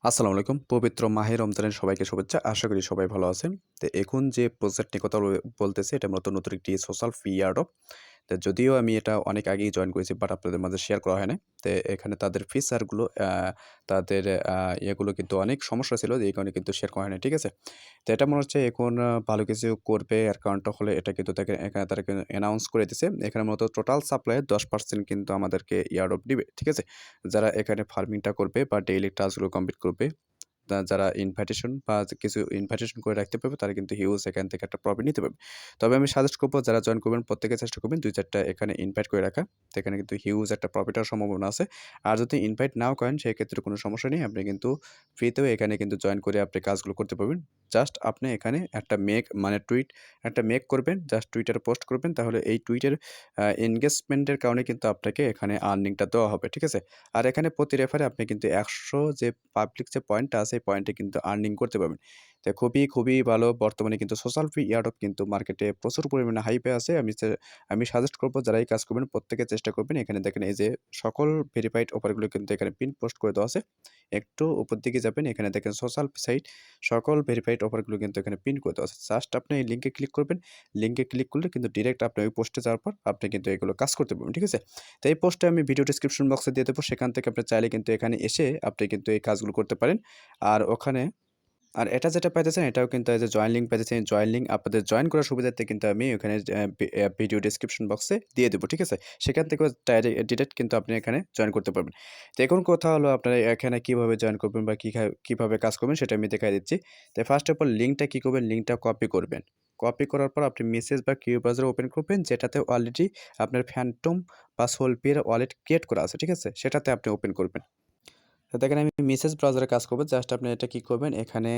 আসসালামু আলাইকুম। পবিত্র মাহে রমজানের সবাইকে শুভেচ্ছা। আশা করি সবাই ভালো আছেন। তো এখন যে প্রজেক্ট নিয়ে কথা বলতেছি এটা মূলত নতুন একটি সোশ্যাল ফি এয়ারড্রপ। তো যদিও আমি এটা অনেক আগেই জয়েন করেছি বাট আপনাদের মাঝে শেয়ার করা হয় নাই। তো এখানে তাদের ফিচারগুলো তাদের ইয়েগুলো কিন্তু অনেক সমস্যা ছিল। এই কারণে কিন্তু শেয়ার করা হয় নাই। ঠিক আছে? তো এটা মনে হচ্ছে এখন ভালো কিছু করবে এর কারণটা হলে এটা কিন্তু তাকে এখানে তারা কিন্তু অ্যানাউন্স করে দিছে। এখানে মূলত টোটাল সাপ্লাইয়ের 10% কিন্তু আমাদেরকে এয়ারড্রপ দিবে। ঠিক আছে? যারা এখানে ফার্মিংটা করবে বা ডেইলি টাস্কগুলো কমপ্লিট করবে যারা ইনভাইটেশন বা কিছু ইনভাইটেশন করে রাখতে পারবে তারা কিন্তু হিউজ এখান থেকে একটা প্রফিট নিতে পারবে। তবে আমি সাজেস্ট করব যারা জয়েন করবেন প্রত্যেকে চেষ্টা করবেন ২-৪ টা এখানে ইনভাইট করে রাখা। তো এখানে কিন্তু হিউজ একটা প্রফিট হওয়ার সম্ভাবনা আছে। আর যদি ইনভাইট নাও করেন সেক্ষেত্রে কোনো সমস্যা নেই। আপনি কিন্তু ফ্রিতেও এখানে কিন্তু জয়েন করে আপনি কাজগুলো করতে পারবেন। জাস্ট আপনি এখানে একটা টুইট একটা মেক করবেন। জাস্ট টুইটারে পোস্ট করবেন তাহলে এই টুইটের এনগেজমেন্টের কারণে কিন্তু আপনাকে এখানে আর্নিংটা দেওয়া হবে। ঠিক আছে? আর এখানে প্রতি রেফারে আপনি কিন্তু ১০০ যে পাবলিক যে পয়েন্টটা আছে এই পয়েন্টে কিন্তু আর্নিং করতে পারবেন। তো খুবই ভালো বর্তমানে কিন্তু SocialFi Airdrop কিন্তু মার্কেটে প্রচুর পরিমাণে হাইপে আছে। আমি সাজেস্ট করব যারা এই কাজ করবেন প্রত্যেকে চেষ্টা করবেন। এখানে দেখেন এই যে সকল ভেরিফাইড অফারগুলো কিন্তু এখানে পিন পোস্ট করে দেওয়া আছে। একটু উপর দিকে যাবেন এখানে দেখেন সোশ্যাল সাইট সকল ভেরিফাইড অফারগুলো কিন্তু এখানে পিন করে দেওয়া আছে। জাস্ট আপনি এই লিঙ্কে ক্লিক করবেন। লিঙ্কে ক্লিক করলে কিন্তু ডিরেক্ট আপনি ওই পোস্টে যাওয়ার পর আপনি কিন্তু এগুলো কাজ করতে পারবেন। ঠিক আছে? তো এই পোস্টে আমি ভিডিও ডেসক্রিপশন বক্সে দিয়ে দেবো। সেখান থেকে আপনি চাইলে কিন্তু এখানে এসে আপনি কিন্তু এই কাজগুলো করতে পারেন। আর ওখানে আর এটা যেটা পাইতেছেন এটাও কিন্তু এই যে জয়েন লিঙ্ক পাইতেছেন। জয়েন লিঙ্ক আপনাদের জয়েন করার সুবিধার্থে কিন্তু আমি ওখানে ভিডিও ডেসক্রিপশন বক্সে দিয়ে দেবো। ঠিক আছে? সেখান থেকেও ডিরেক্ট কিন্তু আপনি এখানে জয়েন করতে পারবেন। তো এখন কথা হলো আপনারা এখানে কিভাবে জয়েন করবেন বা কিভাবে কাজ করবেন সেটা আমি দেখাই দিচ্ছি। তো ফার্স্ট অফ অল লিঙ্কটা কি করবেন? লিঙ্কটা কপি করবেন। কপি করার পর আপনি মেসেজ বা কিউ ব্রাউজার ওপেন করবেন যেটাতে অলরেডি আপনার ফ্যান্টম বা সোলপি এর ওয়ালেট ক্রিয়েট করা আছে। ঠিক আছে? সেটাতে আপনি ওপেন করবেন। তো দেখেন আমি মেসেজ ব্রাউজারে কাজ করব। জাস্ট আপনি এটা কি করবেন এখানে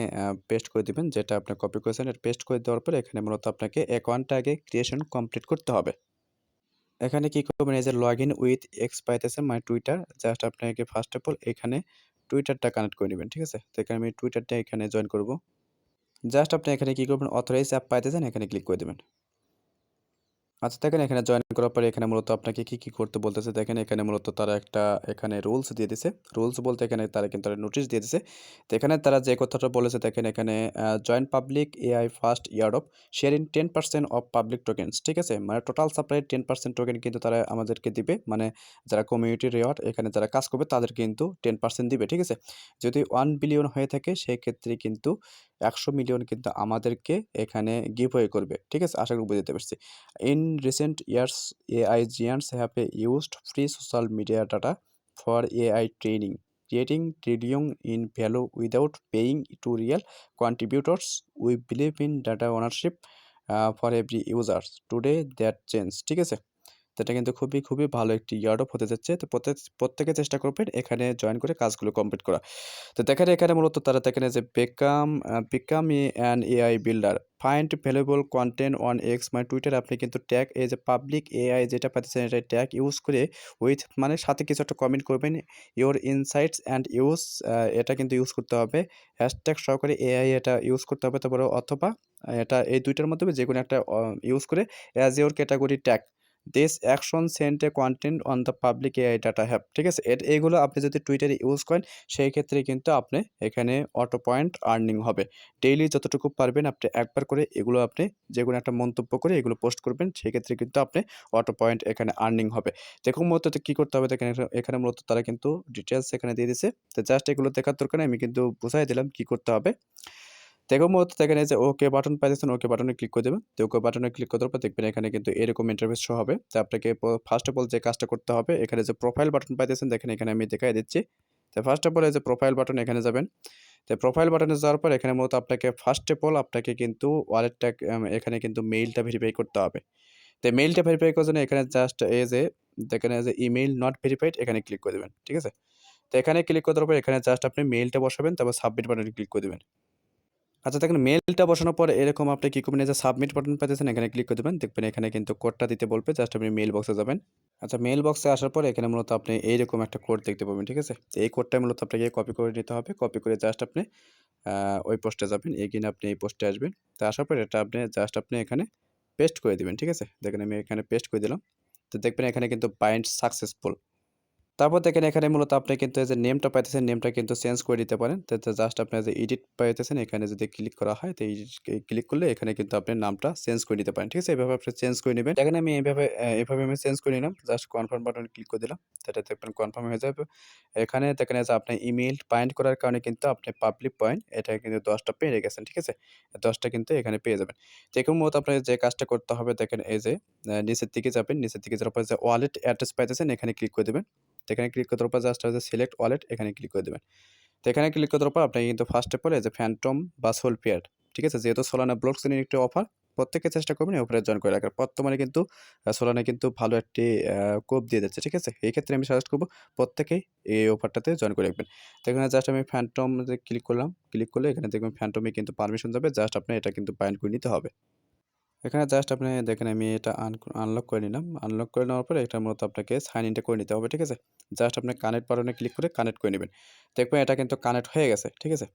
পেস্ট করে দিবেন যেটা আপনি কপি করেছেন এটা পেস্ট করে দেওয়ার পর এখানে মূলত আপনাকে অ্যাকাউন্টটা আগে ক্রিয়েশন কমপ্লিট করতে হবে। এখানে কি করবেন এই যে লগইন উইথ এক্স পাইতেছেন মানে টুইটার জাস্ট আপনাকে ফার্স্ট অফ অল এখানে টুইটারটা কানেক্ট করে নেবেন। ঠিক আছে? তো এখানে আমি টুইটারটা এখানে জয়েন করব। জাস্ট আপনি এখানে কি করবেন অথরাইজ অ্যাপ পাইতেছেন এখানে ক্লিক করে দিবেন। আচ্ছা দেখেন এখানে জয়েন করার পরে এখানে মূলত আপনাকে কি করতে বলতেছে দেখেন এখানে মূলত তারা একটা এখানে রুলস দিয়ে দিছে। রুলস বলতে এখানে তারা কিন্তু নোটিশ দিয়ে দিছে। তো এখানে তারা যে কথাটা বলেছে দেখেন এখানে join public AI first airdrop sharing 10% of public tokens. ঠিক আছে? মানে টোটাল সাপ্লাইয়ের 10% টোকেন কিন্তু তারা আমাদেরকে দিবে। মানে যারা কমিউনিটি রিওয়ার্ড এখানে যারা কাজ করবে তাদের কিন্তু 10% দিবে। ঠিক আছে? যদি 1 বিলিয়ন হয়ে থাকে সেক্ষেত্রে কিন্তু ১০০ মিলিয়ন কিন্তু আমাদেরকে এখানে গিভওয়ে করবে। ঠিক আছে? আশা করি বুঝাতে পারছি। In recent years, AI giants have used free social media data for AI training, creating trillion in value without paying to real contributors. We believe in data ownership for every user. Today that change. ঠিক আছে? তো এটা কিন্তু খুবই ভালো একটি airdrop হতে যাচ্ছে। তো প্রত্যেকে চেষ্টা করবেন এখানে জয়েন করে কাজগুলো কমপ্লিট করা। তো দেখেন এখানে মূলত তারা দেখেন যে become an AI builder, find valuable content on X মানে টুইটারে আপনি কিন্তু ট্যাগ এই যে পাবলিক এআই যেটা পাচ্ছেন এটা ট্যাগ ইউজ করে উইথ মানে সাথে কিছু একটা কমেন্ট করবেন ইওর ইনসাইটস অ্যান্ড ইউজ এটা কিন্তু ইউজ করতে হবে হ্যাশট্যাগ সহকারে এআই এটা ইউজ করতে হবে তারপরে অথবা এটা এই দুইটার মাধ্যমে যে কোনো একটা ইউজ করে as your category tag this action sent a content on the public AI data have. ঠিক আছে? এগুলো আপনি যদি টুইটারে ইউজ করেন সেই ক্ষেত্রে কিন্তু আপনি এখানে অটো পয়েন্ট আর্নিং হবে। ডেইলি যতটুকু পারবেন আপনি একবার করে এগুলো আপনি যেকোনো একটা মন্তব্য করে এগুলো পোস্ট করবেন। সেক্ষেত্রে কিন্তু আপনি অটো পয়েন্ট এখানে আর্নিং হবে। দেখুন মূলত কি করতে হবে দেখেন এখানে মূলত তারা কিন্তু ডিটেইলস এখানে দিয়ে দিছে। তো জাস্ট এগুলো দেখার দরকার নেই। আমি কিন্তু বুঝাই দিলাম কি করতে হবে। দেখুন মূলত দেখেন এই যে ওকে বাটন পাইতেছেন, ওকে বাটনে ক্লিক করে দেবেন। তো ওকে বাটনে ক্লিক করার পর দেখবেন এখানে কিন্তু এরকম ইন্টারফেস শো হবে। তো আপনাকে ফার্স্ট অফ অল যে কাজটা করতে হবে এখানে যে প্রোফাইল বাটন পাইতেছেন দেখেন এখানে আমি দেখাই দিচ্ছি। তো ফার্স্ট অফ অল এই যে প্রোফাইল বাটন এখানে যাবেন। তো প্রোফাইল বাটনে যাওয়ার পর এখানে মূলত আপনাকে ফার্স্ট অফ অল আপনাকে কিন্তু ওয়ালেটটা এখানে কিন্তু মেইলটা ভেরিফাই করতে হবে। তো মেইলটা ভেরিফাই করার জন্য এখানে জাস্ট এই যে দেখেন এই যে ইমেইল নট ভেরিফাইড এখানে ক্লিক করে দিবেন। ঠিক আছে? তো এখানে ক্লিক করে দেওয়ার পর এখানে জাস্ট আপনি মেইলটা বসাবেন তারপর সাবমিট বাটনে ক্লিক করে দিবেন। আচ্ছা দেখেন মেইলটা বসানোর পর এরকম আপনি কি করবেন এই যে সাবমিট বাটন পাইতেছেন এখানে ক্লিক করে দিবেন। দেখবেন এখানে কিন্তু কোডটা দিতে বলবে। জাস্ট আপনি মেইল বক্সে যাবেন। আচ্ছা মেইল বক্সে আসার পর এখানে মূলত আপনি এইরকম একটা কোড দেখতে পাবেন। ঠিক আছে? তো এই কোডটা মূলত আপনাকে কপি করে নিতে হবে। কপি করে জাস্ট আপনি ওই পোস্টে যাবেন। এগেইন আপনি এই পোস্টে আসবেন। তো আসার পর এটা আপনি এখানে পেস্ট করে দিবেন। ঠিক আছে? দেখেন আমি এখানে পেস্ট করে দিলাম। তো দেখবেন এখানে কিন্তু বাইন্ড সাকসেসফুল। তারপর দেখেন এখানে মূলত আপনি কিন্তু এই যে নেমটা পাইতেছেন, নেমটা কিন্তু চেঞ্জ করে দিতে পারেন। তো জাস্ট আপনি যে এডিট পাইতেছেন এখানে যদি ক্লিক করা হয়, তো ক্লিক করলে এখানে কিন্তু আপনি নামটা চেঞ্জ করে নিতে পারেন। ঠিক আছে? এভাবে আপনি চেঞ্জ করে নিবেন। দেখেন আমি এভাবে আমি চেঞ্জ করে নিলাম। জাস্ট কনফার্ম বাটনে ক্লিক করে দিলাম। তো এটা দেখবেন কনফার্ম হয়ে যাবে। এখানে দেখেন এই যে আপনি ইমেইল পয়েন্ট করার কারণে কিন্তু আপনি পাবলিক পয়েন্ট এটা কিন্তু ১০ টা পেয়ে গেছেন। ঠিক আছে? ১০ টা কিন্তু এখানে পেয়ে যাবেন। তো এরকম মত আপনার যে কাজটা করতে হবে দেখেন এই যে নিচের দিকে যাবেন। নিচের দিকে যাওয়ার পর যে ওয়ালেট অ্যাড্রেস পাইতেছেন এখানে ক্লিক করে দিবেন। তো এখানে ক্লিক করার পর জাস্ট হচ্ছে সিলেক্ট ওয়ালেট এখানে ক্লিক করে দিবেন। তো এখানে ক্লিক করার পর আপনি কিন্তু ফার্স্ট অফ অল এই যে ফ্যান্টম বা সোলফেয়ার, ঠিক আছে? যেহেতু সোলানা ব্লকচেইনের একটি অফার, প্রত্যেকে চেষ্টা করবেন এই অফারে জয়েন করে রাখার। বর্তমানে কিন্তু সোলানা কিন্তু ভালো একটি কোপ দিয়ে যাচ্ছে, ঠিক আছে? এই ক্ষেত্রে আমি সাজেস্ট করব প্রত্যেকেই এই অফারটাতে জয়েন করে রাখবেন। তো এখানে জাস্ট আমি ফ্যান্টম যে ক্লিক করলাম, ক্লিক করলে এখানে দেখবেন ফ্যান্টমে কিন্তু পারমিশন যাবে। জাস্ট আপনার এটা কিন্তু বাইন্ড করে নিতে হবে। এখানে জাস্ট আপনি দেখেন আমি এটা আনলক করে নিলাম। আনলক করে নেওয়ার পরে এটার মতো আপনাকে সাইন ইনটা করে নিতে হবে, ঠিক আছে? জাস্ট আপনি কানেক্ট বাটনে ক্লিক করে কানেক্ট করে নিবেন। দেখবেন এটা কিন্তু কানেক্ট হয়ে গেছে, ঠিক আছে?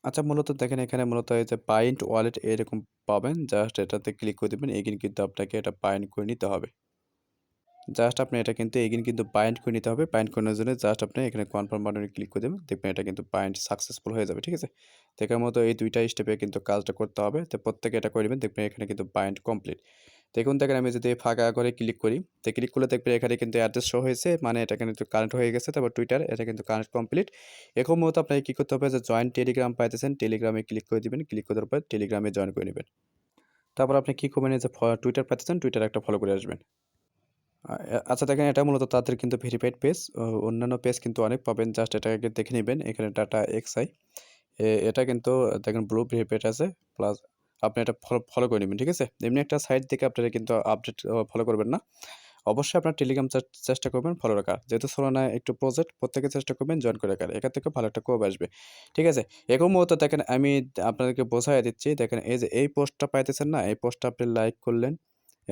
আচ্ছা মূলত দেখেন এখানে মূলত এই যে বাইন্ড ওয়ালেট এরকম পাবেন। জাস্ট এটাতে ক্লিক করে দিবেন। এগেইন কিন্তু আপনাকে এটা বাইন্ড করে নিতে হবে। জাস্ট আপনি এটা কিন্তু এগেইন কিন্তু বাইন্ড করে নিতে হবে। বাইন্ড করানোর জন্য জাস্ট আপনি এখানে কনফার্ম বাটনে ক্লিক করে দেবেন। দেখবেন এটা কিন্তু বাইন্ড সাকসেসফুল হয়ে যাবে। ঠিক আছে? দেখার মতো এই ২ টা স্টেপে কিন্তু কাজটা করতে হবে। তো প্রত্যেকে এটা করে নিবেন। দেখবেন এখানে কিন্তু বাইন্ড কমপ্লিট। দেখুন দেখেন আমি যদি ফাঁকা ঘরে ক্লিক করি, তো ক্লিক করলে দেখবেন এখানে কিন্তু অ্যাড্রেস শো হয়েছে। মানে এটা কিন্তু কানেক্ট হয়ে গেছে। তারপর টুইটার এটা কিন্তু কানেক্ট কমপ্লিট। এরকম মতো আপনাকে কি করতে হবে যে জয়েন টেলিগ্রাম পাইতেছেন। টেলিগ্রামে ক্লিক করে দিবেন। ক্লিক করার পর টেলিগ্রামে জয়েন করে নিবেন। তারপর আপনি কি করবেন এই যে টুইটার পাইতেছেন, টুইটার একটা ফলো করে আসবেন। আচ্ছা দেখেন এটা মূলত তাদের কিন্তু ভেরিফাইড পেজ। অন্যান্য পেজ কিন্তু অনেক পাবেন। জাস্ট এটা আগে দেখে নিবেন। এখানে ডাটা এক্সআই এটা কিন্তু দেখেন ব্লু ভেরিফাইড আছে। প্লাস আপনি এটা ফলো করে নিবেন। ঠিক আছে? এমনি একটা সাইট থেকে আপনারা কিন্তু আপডেট ফলো করবেন না। অবশ্যই আপনার টেলিগ্রাম চেষ্টা করবেন ফলো রাখার। যেহেতু সোলানা একটু প্রজেক্ট প্রত্যেকে চেষ্টা করবেন জয়েন করে রাখার। এখান থেকে ভালো একটা কোব আসবে। ঠিক আছে? এরকম মুহূর্তে দেখেন আমি আপনাদেরকে বোঝাইয়া দিচ্ছি। দেখেন এই যে এই পোস্টটা পাইতেছেন না? এই পোস্টটা আপনি লাইক করলেন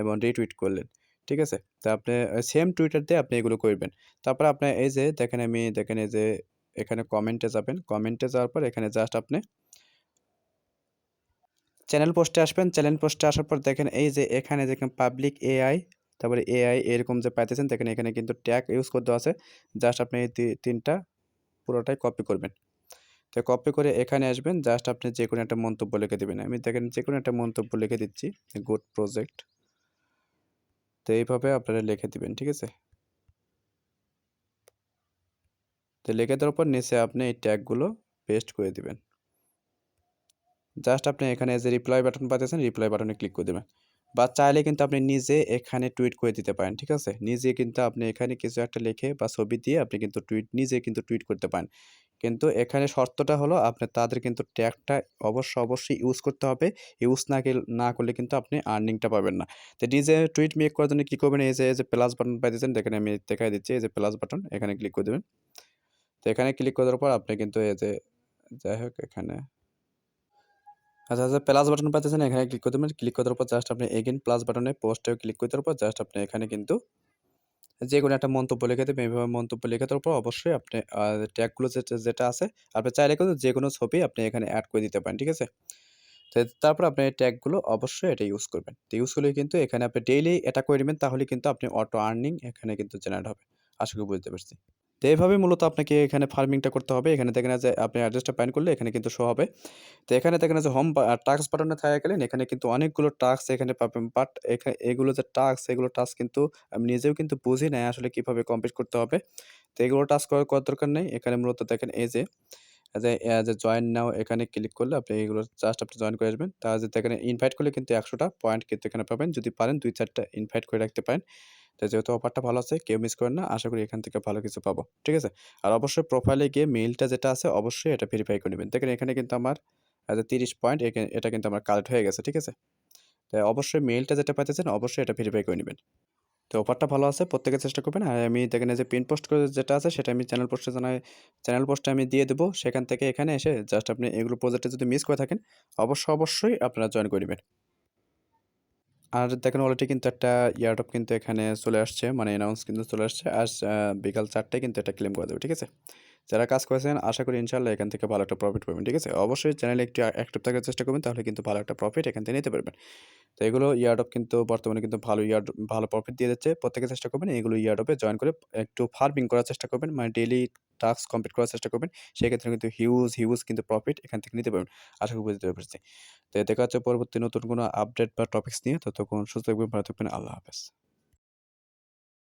এবং রিটুইট করলেন। ঠিক আছে? তো আপনি সেম টুইটার দিয়ে আপনি এগুলো করবেন। তারপরে আপনার এই যে দেখেন এই যে এখানে কমেন্টে যাবেন। কমেন্টে যাওয়ার পর এখানে জাস্ট আপনি চ্যানেল পোস্টে আসবেন। চ্যানেল পোস্টে আসার পর দেখেন এই যে এখানে দেখেন পাবলিক এআই, তারপরে এআই এরকম যে পাইতেছেন দেখেন এখানে কিন্তু ট্যাগ ইউজ করতে আছে। জাস্ট আপনি এই ৩ টা পুরোটাই কপি করবেন। তো কপি করে এখানে আসবেন। জাস্ট আপনি যেকোনো একটা মন্তব্য লিখে দিবেন। আমি দেখেন যেকোনো একটা মন্তব্য লিখে দিচ্ছি। Good project. তো এইভাবে আপনারা লিখে দিবেন। ঠিক আছে? তো লিখে দেওয়ার পর নিচে আপনি এই ট্যাগগুলো পেস্ট করে দিবেন। জাস্ট আপনি এখানে যে রিপ্লাই বাটন পাইতেছেন, রিপ্লাই বাটনে ক্লিক করে দিবেন। বা চাইলে কিন্তু আপনি নিজে এখানে টুইট করে দিতে পারেন। ঠিক আছে? নিজে কিন্তু আপনি এখানে কিছু একটা লিখে বা ছবি দিয়ে আপনি কিন্তু নিজে কিন্তু টুইট করতে পারেন। কিন্তু এখানে শর্তটা হলো আপনার তাদের কিন্তু ট্যাগটা অবশ্যই ইউজ করতে হবে। ইউজ না করলে কিন্তু আপনি আর্নিংটা পাবেন না। তো নিজে টুইট মেক করার জন্য কি করবেন? এই যে প্লাস বাটন পাইতেছেন দেখেন আমি দেখাই দিচ্ছি। এই যে প্লাস বাটন এখানে ক্লিক করে দিবেন। তো এখানে ক্লিক করার পর আপনি কিন্তু এই যে যাই হোক এখানে আচ্ছা, প্লাস বাটন পাইতেছেন এখানে ক্লিক করে দিবেন। ক্লিক করার পর জাস্ট আপনি এগেইন প্লাস বাটনে পোস্টেও ক্লিক করে দেওয়ার পর জাস্ট আপনি এখানে কিন্তু যেকোনো একটা মন্তব্য লিখে দেবেন। এভাবে মন্তব্য লিখে দেওয়ার পর অবশ্যই আপনি ট্যাগগুলো যেটা আছে আপনি চাইলে কিন্তু যেকোনো ছবি আপনি এখানে এড করে দিতে পারেন। ঠিক আছে? তো তারপর আপনি এই ট্যাগগুলো অবশ্যই এটা ইউজ করবেন। তো ইউজ করলে কিন্তু এখানে আপনি ডেইলি এটা করে নিবেন তাহলে কিন্তু আপনি অটো আর্নিং এখানে কিন্তু জেনারেট হবে। আশা করি বুঝতে পারছি। তো এভাবে মূলত আপনাকে এখানে ফার্মিংটা করতে হবে। এখানে দেখেন যে আপনি অ্যাড্রেসটা পাইন করলে এখানে কিন্তু শো হবে। তো এখানে দেখেন যে হোম টাস্ক বাটনে থাকা গেলেন এখানে কিন্তু অনেকগুলো টাস্ক এখানে পাবেন। বাট এগুলো যে টাস্ক এগুলো টাস্ক কিন্তু আমি নিজেও কিন্তু বুঝি নাই আসলে কিভাবে কমপ্লিট করতে হবে। তো এগুলো টাস্ক করার দরকার নেই। এখানে মূলত দেখেন এই যে জয়েন নাও এখানে ক্লিক করলে আপনি এগুলো জাস্ট আপনি জয়েন করে আসবেন। তাহলে দেখেন ইনভাইট করলে কিন্তু ১০০ টা পয়েন্ট কিন্তু এখানে পাবেন। যদি পারেন ২-৪ টা ইনভাইট করে রাখতে পারেন। তো যেহেতু অফারটা ভালো আছে কেউ মিস করেন না। আশা করি এখান থেকে ভালো কিছু পাবো। ঠিক আছে? আর অবশ্যই প্রোফাইলে গিয়ে মেইলটা যেটা আছে অবশ্যই এটা ভেরিফাই করে নিবেন। দেখেন এখানে কিন্তু আমার ৩০ পয়েন্ট এটা কিন্তু আমার কালেক্ট হয়ে গেছে। ঠিক আছে? তাই অবশ্যই মেইলটা যেটা পাইতেছেন অবশ্যই এটা ভেরিফাই করে নিবেন। তো অফারটা ভালো আছে প্রত্যেকে চেষ্টা করবেন। আর আমি দেখেন এই যে পিন পোস্ট করে যেটা আছে সেটা আমি চ্যানেল পোস্টে আমি দিয়ে দেবো। সেখান থেকে এখানে এসে জাস্ট আপনি এগুলো প্রজেক্টে যদি মিস করে থাকেন অবশ্যই আপনারা জয়েন করে নিবেন। আর দেখেন অলরেডি কিন্তু একটা এয়ারড্রপ কিন্তু এখানে চলে আসছে। মানে অ্যানাউন্স কিন্তু চলে আসছে। আজ বিকাল ৪ টায় কিন্তু এটা ক্লেম করা যাবে। ঠিক আছে? যারা কাজ করেছেন আশা করি ইনশাআল্লাহ এখান থেকে ভালো একটা প্রফিট পাবেন, ঠিক আছে? অবশ্যই চ্যানেলে একটু অ্যাক্টিভ থাকার চেষ্টা করবেন, তাহলে কিন্তু ভালো একটা প্রফিট এখান থেকে নিতে পারবেন। তো এগুলো ইয়ারড্রপ কিন্তু বর্তমানে কিন্তু ভালো প্রফিট দিয়ে যাচ্ছে। প্রত্যেকে চেষ্টা করবেন এগুলো ইয়ারড্রপে জয়েন করে একটু ফার্মিং করার চেষ্টা করবেন। মানে ডেইলি টাস্ক কমপ্লিট করার চেষ্টা করবেন। সেক্ষেত্রে কিন্তু হিউজ কিন্তু প্রফিট এখান থেকে নিতে পারবেন। আশা করি বুঝতে পেরেছি। তো দেখা হচ্ছে পরবর্তী নতুন কোনো আপডেট বা টপিকস নিয়ে। ততক্ষণ সুস্থ থাকবেন, ভালো থাকবেন। আল্লাহ হাফেজ।